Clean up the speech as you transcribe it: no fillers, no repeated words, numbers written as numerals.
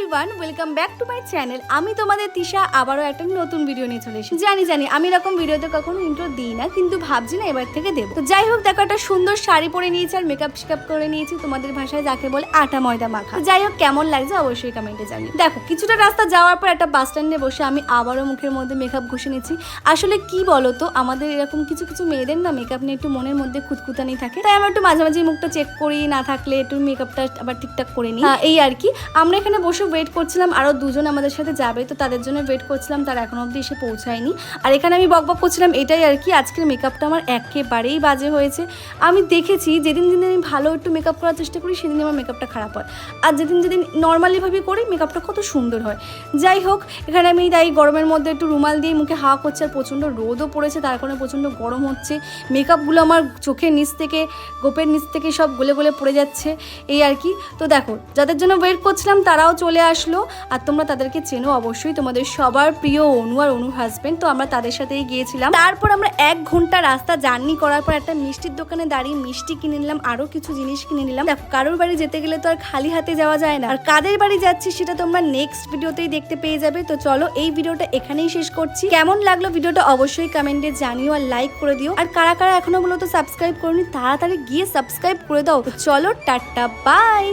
Everyone, welcome back to my channel. আমি তোমাদের তিশা আবারও একটা নতুন ভিডিও নিয়ে চলে এসেছি। জানি আমি এরকম ভিডিওতে কখনো ইন্ট্রো দিই না, কিন্তু ভাবছি না এবার থেকে দেবো। তো যাই হোক, দেখো একটা সুন্দর শাড়ি পরে নিয়েছি আর মেকআপ শেকআপ করে নিয়েছি, তোমাদের ভাষায় যাকে বলে আটা ময়দা মাখা। যাই হোক, কেমন লাগছে অবশ্যই কমেন্টে জানি। দেখো, কিছুটা রাস্তা যাওয়ার পর একটা বাস স্ট্যান্ডে বসে আমি আবারও মুখের মধ্যে মেকআপ ঘষে নিচ্ছি। আসলে কি বলতো, আমাদের এরকম কিছু কিছু মেয়েদের না মেকআপ নিয়ে একটু মনের মধ্যে খুঁতখুঁতানি থাকে, তাই আমরা একটু মাঝে মাঝে মুখটা চেক করি, না থাকলে একটু মেকআপটা আবার ঠিকঠাক করে নিই, এই আর কি। আমরা এখানে বসে ওয়েট করছিলাম, আরো দুজন আমাদের সাথে যাবে, তো তাদের জন্য ওয়েট করছিলাম, তারা এখনো অবধি এসে পৌঁছায়নি। আর এখানে আমি বকবক করছিলাম, এটাই আর কি। আজকের মেকআপটা আমার একেবারেই বাজে হয়েছে। আমি দেখেছি যেদিন আমি ভালো একটু মেকআপ করার চেষ্টা করি সেদিন আমার মেকআপটা খারাপ হয়, আর যেদিন নর্মালিভাবে করি মেকআপটা কত সুন্দর হয়। যাই হোক, এখানে আমি তাই গরমের মধ্যে একটু রুমাল দিয়ে মুখে হাওয়া করছে, আর প্রচণ্ড রোদও পড়েছে, তার কারণে প্রচণ্ড গরম হচ্ছে। মেকআপগুলো আমার চোখের নিচ থেকে, গোপের নিচ থেকে সব গলে গলে পড়ে যাচ্ছে, এই আর কি। তো দেখো, যাদের জন্য ওয়েট করছিলাম তারাও চলে আসলো, আর তোমরা তাদেরকে চেনো অবশ্যই, তোমাদের সবার প্রিয় অনু আর অনুর হাজবেন্ড। তো আমরা তাদের সাথেই গিয়েছিলাম। তারপর আমরা 1 ঘন্টা রাস্তা জার্নি করার পর একটা মিষ্টির দোকানে দাঁড়িয়ে মিষ্টি কিনে নিলাম, আরো কিছু জিনিস কিনে নিলাম। দেখো, কারোর বাড়ি যেতে গেলে তো আর খালি হাতে যাওয়া যায় না, আর কাদের বাড়ি যাচ্ছি সেটা তোমরা নেক্সট ভিডিওতেই দেখতে পেয়ে যাবে। তো চলো, এই ভিডিওটা এখানেই শেষ করছি। কেমন লাগলো ভিডিওটা অবশ্যই কমেন্টে জানিও, আর লাইক করে দিও। আর কারা কারা এখনো বলো তো সাবস্ক্রাইব করনি, তাড়াতাড়ি গিয়ে সাবস্ক্রাইব করে দাও। চলো, টাটা, বাই।